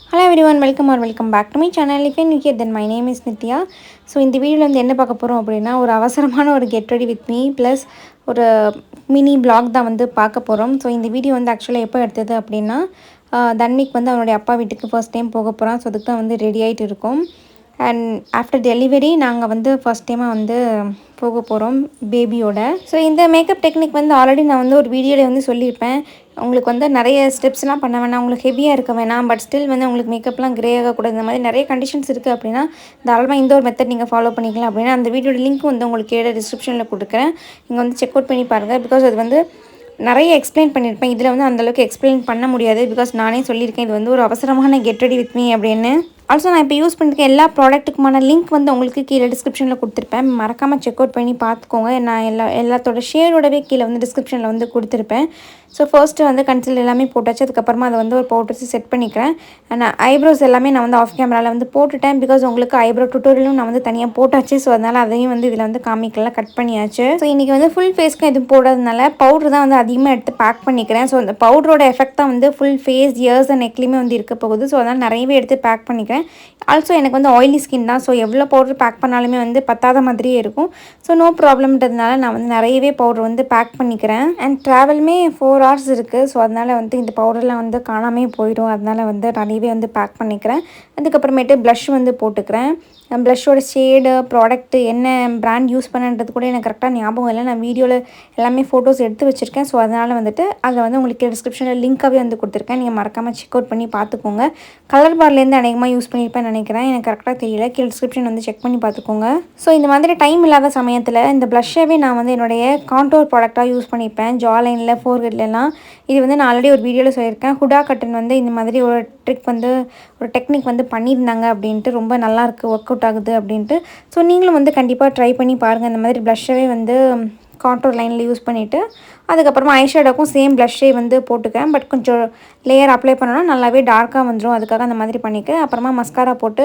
Hello everyone, welcome back to my channel. If you're new here, then my name is Nitya. So இந்த வீடியோல வந்து என்ன பார்க்க போறோம் அப்படினா ஒரு அவசரமான ஒரு get ready with me plus ஒரு மினி vlog தான் வந்து பார்க்க போறோம். So இந்த வீடியோ வந்து actually எப்போ எடுத்தது அப்படினா தன்விக் வந்து அவருடைய அப்பா வீட்டுக்கு first time போக போறான். So அதுக்கு தான் வந்து ரெடி ஆயிட்டு இருக்கோம். And after delivery நாங்கள் வந்து first time வந்து போக போகிறோம் பேபியோட. ஸோ இந்த மேக்கப் டெக்னிக் வந்து ஆல்ரெடி நான் வந்து ஒரு வீடியோவில் வந்து சொல்லியிருப்பேன். உங்களுக்கு வந்து நிறைய ஸ்டெப்ஸ்லாம் பண்ண வேணாம், உங்களுக்கு ஹெவியாக இருக்க வேணாம், பட் ஸ்டில் வந்து உங்களுக்கு மேக்கப்லாம் க்ரே ஆகக்கூடாது, இந்த மாதிரி நிறைய கண்டிஷன்ஸ் இருக்குது அப்படின்னா தாராளமாக இந்த ஒரு மெத்தட் நீங்கள் ஃபாலோ பண்ணிக்கலாம் அப்படின்னா அந்த வீடியோட லிங்க் வந்து உங்களுக்கு கீழே டிஸ்கிரிப்ஷனில் கொடுக்குறேன். நீங்கள் வந்து செக் அவுட் பண்ணி பாருங்கள். பிகாஸ் அது வந்து நிறைய எக்ஸ்பிளைன் பண்ணியிருப்பேன். இதில் வந்து அந்தளவுக்கு எக்ஸ்பிளைன் பண்ண முடியாது. பிகாஸ் நானே சொல்லியிருக்கேன் இது வந்து ஒரு அவசரமான கெட் ரெடி வித் மீ அப்படின்னு. ஆல்சோ நான் இப்போ யூஸ் பண்ணியிருக்கேன் எல்லா ப்ராடக்ட்டுக்குமான லிங்க் வந்து உங்களுக்கு கீழே டிஸ்கிரிப்ஷனில் கொடுத்துருப்பேன். மறக்காமல் செக் அவுட் பண்ணி பார்த்துக்கோங்க. நான் எல்லாத்தோட ஷேடோடவே கீழே வந்து டிஸ்கிரிப்ஷனில் வந்து கொடுத்துருப்பேன். ஸோ ஃபர்ஸ்ட்டு வந்து கன்சில் எல்லாமே போட்டாச்சு. அதுக்கப்புறமா அதை வந்து ஒரு பவுடர்ஸ் செட் பண்ணிக்கிறேன். நான் ஐப்ரோஸ் எல்லாமே நான் வந்து ஆஃப் கேமராவில் வந்து போட்டுட்டேன். பிகாஸ் உங்களுக்கு ஐப்ரோ டுட்டோரியலும் நான் வந்து தனியாக போட்டாச்சு. ஸோ அதனால் அதையும் வந்து இதில் வந்து காமிக்கலாம், கட் பண்ணியாச்சு. ஸோ இன்றைக்கி வந்து ஃபுல் ஃபேஸ்க்கு எதுவும் போடாததுனால பவுட்ரு தான் வந்து அதிகமாக எடுத்து பேக் பண்ணிக்கிறேன். ஸோ அந்த பவுடரோட எஃபெக்ட் தான் வந்து ஃபுல் ஃபேஸ், இயர்ஸ் அண்ட் நெக்லேயுமே வந்து இருக்க போகுது. ஸோ அதனால் நிறையவே எடுத்து பேக் பண்ணிக்கிறேன். ஆல்சோ எனக்கு வந்து ஆயிலி ஸ்கின் தான். ஸோ எவ்வளோ பவுடர் பேக் பண்ணாலுமே வந்து பத்தாத மாதிரியே இருக்கும். ஸோ நோ ப்ராப்ளம்ன்றதுனால நான் வந்து நிறையவே பவுடர் வந்து பேக் பண்ணிக்கிறேன். அண்ட் ட்ராவலுமே 4 hours இருக்குது. ஸோ அதனால் வந்து இந்த பவுடர்லாம் வந்து காணாமே போயிடும். அதனால் வந்து நிறையவே வந்து பேக் பண்ணிக்கிறேன். அதுக்கப்புறமேட்டு ப்ளஷ் வந்து போட்டுக்கிறேன். ப்ளஷ்ஷோட ஷேடு, ப்ராடக்ட்டு, என்ன ப்ராண்ட் யூஸ் பண்ணுன்றது கூட எனக்கு கரெக்டாக ஞாபகம் இல்லை. நான் வீடியோவில் எல்லாமே ஃபோட்டோஸ் எடுத்து வச்சுருக்கேன். ஸோ அதனால் வந்துட்டு அதில் வந்து உங்களுக்கு டிஸ்கிரிப்ஷனில் லிங்க்காகவே வந்து கொடுத்துருக்கேன். நீங்கள் மறக்காமல் செக் அவுட் பண்ணி பார்த்துக்கோங்க. கலர் பார்லேருந்து அநேகமாக யூஸ் பண்ணியிருப்பேன்னு நினைக்கிறேன். எனக்கு கரெக்டாக தெரியல. கீழே டிஸ்கிரிப்ஷன் வந்து செக் பண்ணி பார்த்துக்கோங்க. ஸோ இந்த மாதிரி டைம் இல்லாத சமயத்தில் இந்த ப்ளஷ்ஷாகவே நான் வந்து என்னுடைய கான்டோர் ப்ராடக்டாக யூஸ் பண்ணியிருப்பேன். ஜா லைனில், ஃபோர்ஹெட்லலாம். இது வந்து நான் ஆல்ரெடி ஒரு வீடியோவில் சொல்லியிருக்கேன். ஹுடா கட்டன் வந்து இந்த மாதிரி ஒரு ட்ரிக் வந்து ஒரு டெக்னிக் வந்து பண்ணியிருந்தாங்க அப்படின்ட்டு, ரொம்ப நல்லாயிருக்கு, ஒர்க் அவுட் ஆகுது அப்படின்ட்டு. ஸோ நீங்களும் வந்து கண்டிப்பாக ட்ரை பண்ணி பாருங்கள். இந்த மாதிரி ப்ளஷ்ஷாகவே வந்து கான்டோர் லைனில் யூஸ் பண்ணிவிட்டு அதுக்கப்புறமா ஐஷேடோக்கும் சேம் ப்ளஷ்ஷே வந்து போட்டுக்கிறேன். பட் கொஞ்சம் லேயர் அப்ளை பண்ணோன்னா நல்லாவே டார்க்காக வந்துடும். அதுக்காக அந்த மாதிரி பண்ணிக்கிறேன். அப்புறமா மஸ்காரா போட்டு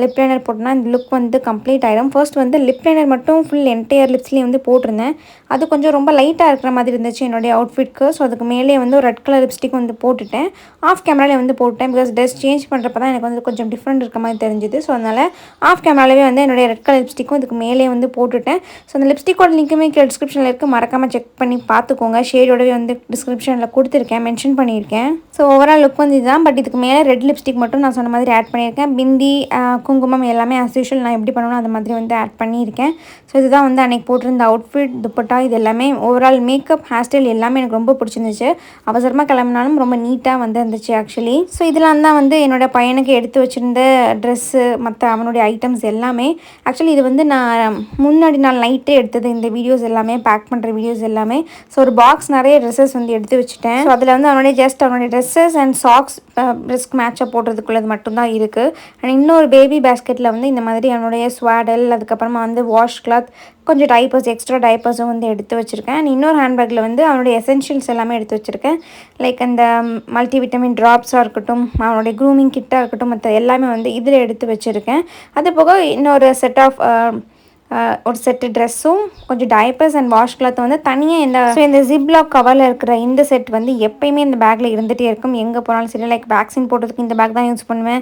லிப்லைனர் போட்டோன்னா இந்த லுக் வந்து கம்ப்ளீட் ஆகிடும். ஃபர்ஸ்ட் வந்து லிப்லைனர் மட்டும் ஃபுல் என்டையர் லிப்ஸ்லேயும் வந்து போட்டிருந்தேன். அது கொஞ்சம் ரொம்ப லைட்டாக இருக்கிற மாதிரி இருந்துச்சு என்னுடைய அவுட்ஃபிட்க்கு. ஸோ அதுக்கு மேலே வந்து ஒரு ரெட் கலர் லிப்ஸ்டிக் வந்து போட்டுட்டேன். ஆஃப் கேமராலே வந்து போட்டேன். பிகாஸ் ட்ரெஸ் சேஞ்ச் பண்ணுறப்ப தான் எனக்கு வந்து கொஞ்சம் டிஃப்ரெண்ட் இருக்க மாதிரி தெரிஞ்சுது. ஸோ அதனால் ஆஃப் கேமராலே வந்து என்னுடைய ரெட் கலர் லிப்ஸ்டிக்கும் இதுக்கு மேலே வந்து போட்டுட்டேன். ஸோ அந்த லிப்ஸ்டிக்கோட லிங்க்குமே டிஸ்கிரிப்ஷனில் இருக்குது. மறக்காமல் செக் பண்ணி பார்த்துக்கோங்க. ஷேடோடவே வந்து டிஸ்கிரிப்ஷனில் கொடுத்துருக்கேன், மென்ஷன் பண்ணியிருக்கேன். ஸோ ஓவரால் லுக் வந்து இதுதான். பட் இதுக்கு மேலே ரெட் லிப்ஸ்டிக் மட்டும் நான் சொன்ன மாதிரி ஆட் பண்ணியிருக்கேன். பிந்தி, குங்குமம் எல்லாமே ஆஸ் யூஷுவல் நான் எப்படி பண்ணணும் அந்த மாதிரி வந்து ஆட் பண்ணியிருக்கேன். ஸோ இதுதான் வந்து அன்றைக்கி போட்டிருந்த அவுட்ஃபிட், துப்பட்டா, இது எல்லாமே ஓவரால் மேக்கப், ஹேர் ஸ்டைல் எல்லாமே எனக்கு ரொம்ப பிடிச்சிருந்துச்சு. அவசரமாக கிளம்பினாலும் ரொம்ப நீட்டாக வந்து இருந்துச்சு ஆக்சுவலி. ஸோ இதெல்லாம் தான் வந்து என்னோடய பையனுக்கு எடுத்து வச்சுருந்த ட்ரெஸ்ஸு, மற்ற அவனுடைய ஐட்டம்ஸ் எல்லாமே. ஆக்சுவலி இது வந்து நான் முன்னாடி நாள் நைட்டே எடுத்தது. இந்த வீடியோஸ் எல்லாமே, பேக் பண்ணுற வீடியோஸ் எல்லாமே. ஸோ ஒரு பாக்ஸ் நிறைய ட்ரெஸ்ஸஸ் வந்து எடுத்து வச்சுட்டேன். ஸோ அதில் வந்து அவனுடைய ட்ரெஸ்ஸஸ் அண்ட் சாக்ஸ் ட்ரெஸ்க்கு மேட்சாக போடுறதுக்குள்ளது மட்டும்தான் இருக்குது. அண்ட் இன்னொரு பேபி பேஸ்கெட்டில் வந்து இந்த மாதிரி அவனுடைய ஸ்வாடல், அதுக்கப்புறமா வந்து வாஷ் கிளாத், கொஞ்சம் டைப்பர்ஸ், எக்ஸ்ட்ரா டைப்பர்ஸும் வந்து எடுத்து வச்சுருக்கேன். அண்ட் இன்னொரு ஹேண்ட்பேக்கில் வந்து அவனுடைய எசென்ஷியல்ஸ் எல்லாமே எடுத்து வச்சுருக்கேன். லைக் அந்த மல்டிவிட்டமின் ட்ராப்ஸாக இருக்கட்டும், அவனுடைய க்ரூமிங் கிட்டாக இருக்கட்டும், மற்ற எல்லாமே வந்து இதில் எடுத்து வச்சுருக்கேன். அது போக இன்னொரு செட் ஆஃப் ஒரு செட்டு ட்ரெஸ்ஸும், கொஞ்சம் டைப்பர்ஸ் அண்ட் வாஷ் கிளாத் வந்து தனியாக இந்த ஜிப்லாக் கவரில் இருக்கிற இந்த செட் வந்து எப்போயுமே இந்த பேக்கில் இருந்துகிட்டே இருக்கும். எங்கே போனாலும் சரி, லைக் வேக்சின் போடுறதுக்கு இந்த பேக் தான் யூஸ் பண்ணுவேன்.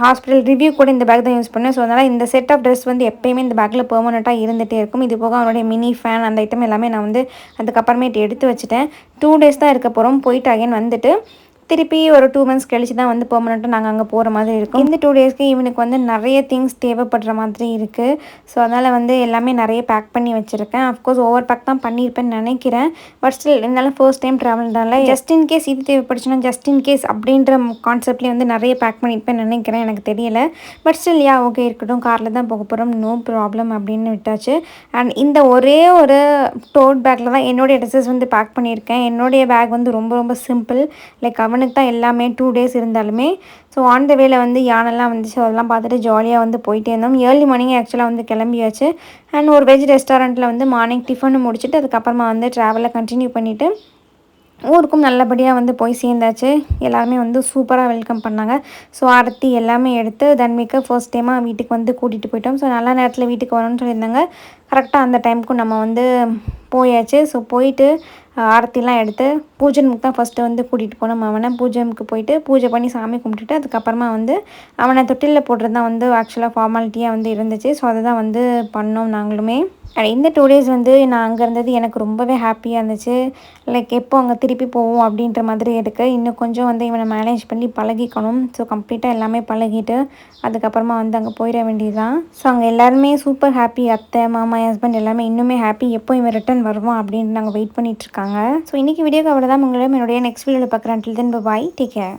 ஹாஸ்பிட்டல் ரிவ்யூ கூட இந்த பேக் தான் யூஸ் பண்ணுவேன். ஸோ அதனால் இந்த செட் ஆஃப் ட்ரெஸ் வந்து எப்போயுமே இந்த பேக்கில் பெர்மனெண்ட்டாக இருந்துகிட்டே இருக்கும். இது போக அவனுடைய மினி ஃபேன், அந்த ஐட்டம் எல்லாமே நான் வந்து அதுக்கப்புறமேட்டு எடுத்து வச்சுட்டேன். 2 days தான் இருக்க போகிறோம். போயிட்டு அகைன் வந்துட்டு திருப்பி ஒரு 2 months கழிச்சு தான் வந்து பெர்மனெண்ட்டாக நாங்கள் அங்கே போகிற மாதிரி இருக்கும். இந்த 2 daysக்கு இவனுக்கு வந்து நிறைய திங்ஸ் தேவைப்படுற மாதிரி இருக்குது. ஸோ அதனால் வந்து எல்லாமே நிறைய பேக் பண்ணி வச்சுருக்கேன். அஃப்கோர்ஸ் ஓவர் பேக் தான் பண்ணியிருப்பேன்னு நினைக்கிறேன். பட் ஸ்டில் இருந்தாலும் ஃபர்ஸ்ட் டைம் ட்ராவல்னால ஜஸ்ட் இன் கேஸ் இது தேவைப்படுச்சுன்னா ஜஸ்ட் இன் கேஸ் அப்படின்ற கான்செப்ட்லேயே வந்து நிறைய பேக் பண்ணியிருப்பேன்னு நினைக்கிறேன். எனக்கு தெரியல. பட் ஸ்டில் ஓகே இருக்கட்டும், காரில் தான் போக போகிறோம், நோ ப்ராப்ளம் அப்படின்னு விட்டாச்சு. அண்ட் இந்த ஒரே ஒரு டோட் பேக்கில் தான் என்னுடைய ட்ரெஸ்ஸஸ் வந்து பேக் பண்ணியிருக்கேன். என்னுடைய பேக் வந்து ரொம்ப ரொம்ப சிம்பிள். லைக் அவனுக்கு தான் எல்லாமே 2 days இருந்தாலுமே. ஸோ ஆன் த வேல வந்து யானெல்லாம் வந்துச்சு. அதெல்லாம் பார்த்துட்டு ஜாலியாக வந்து போயிட்டே இருந்தோம். ஏர்லி மார்னிங் ஆக்சுவலாக வந்து கிளம்பியாச்சு. அண்ட் ஒரு வெஜ் ரெஸ்டாரண்ட்டில் வந்து மார்னிங் டிஃபனும் முடிச்சுட்டு அதுக்கப்புறமா வந்து ட்ராவலை கண்டினியூ பண்ணிவிட்டு ஊருக்கும் நல்லபடியாக வந்து போய் சேர்ந்தாச்சு. எல்லாருமே வந்து சூப்பராக வெல்கம் பண்ணாங்க. ஸோ ஆரத்தி எல்லாமே எடுத்து தன்விக்கு ஃபர்ஸ்ட் டைமாக வீட்டுக்கு வந்து கூட்டிகிட்டு போயிட்டோம். ஸோ நல்ல நேரத்தில் வீட்டுக்கு வரணும்னு சொல்லியிருந்தாங்க. கரெக்டாக அந்த டைமுக்கும் நம்ம வந்து போயாச்சு. ஸோ போயிட்டு ஆரத்திலாம் எடுத்து பூஜை ரூமுக்கு தான் ஃபஸ்ட்டு வந்து கூட்டிகிட்டு போனோம் அவனை. பூஜை ரூமுக்கு போயிட்டு பூஜை பண்ணி சாமி கும்பிட்டுட்டு அதுக்கப்புறமா வந்து அவனை தொட்டிலில் போடுறது தான் வந்து ஆக்சுவலாக ஃபார்மாலிட்டியாக வந்து இருந்துச்சு. ஸோ அதை தான் வந்து பண்ணோம் நாங்களுமே. இந்த 2 டேஸ் வந்து நான் அங்கே இருந்தது எனக்கு ரொம்பவே ஹாப்பியாக இருந்துச்சு. லைக் எப்போ அங்கே திருப்பி போவோம் அப்படின்ற மாதிரி இருக்குது. இன்னும் கொஞ்சம் வந்து இவனை மேனேஜ் பண்ணி பழகிக்கணும். ஸோ கம்ப்ளீட்டாக எல்லாமே பழகிட்டு அதுக்கப்புறமா வந்து அங்கே போயிட வேண்டியது தான். ஸோ அங்கே எல்லாருமே சூப்பர் ஹாப்பி. அத்தை, மாமா, என் ஹஸ்பண்ட் எல்லாமே இன்னுமே ஹாப்பி. எப்போ இவன் ரிட்டன் வருவான் அப்படின்னு நாங்கள் வெயிட் பண்ணிகிட்ருக்காங்க. ஸோ இன்றைக்கி வீடியோக்கு அவ்வளோதான். உங்களிடம் என்னுடைய நெக்ஸ்ட் வீடியோவில் பார்க்குறேன். டில் தென் பை, டேக் கேர்.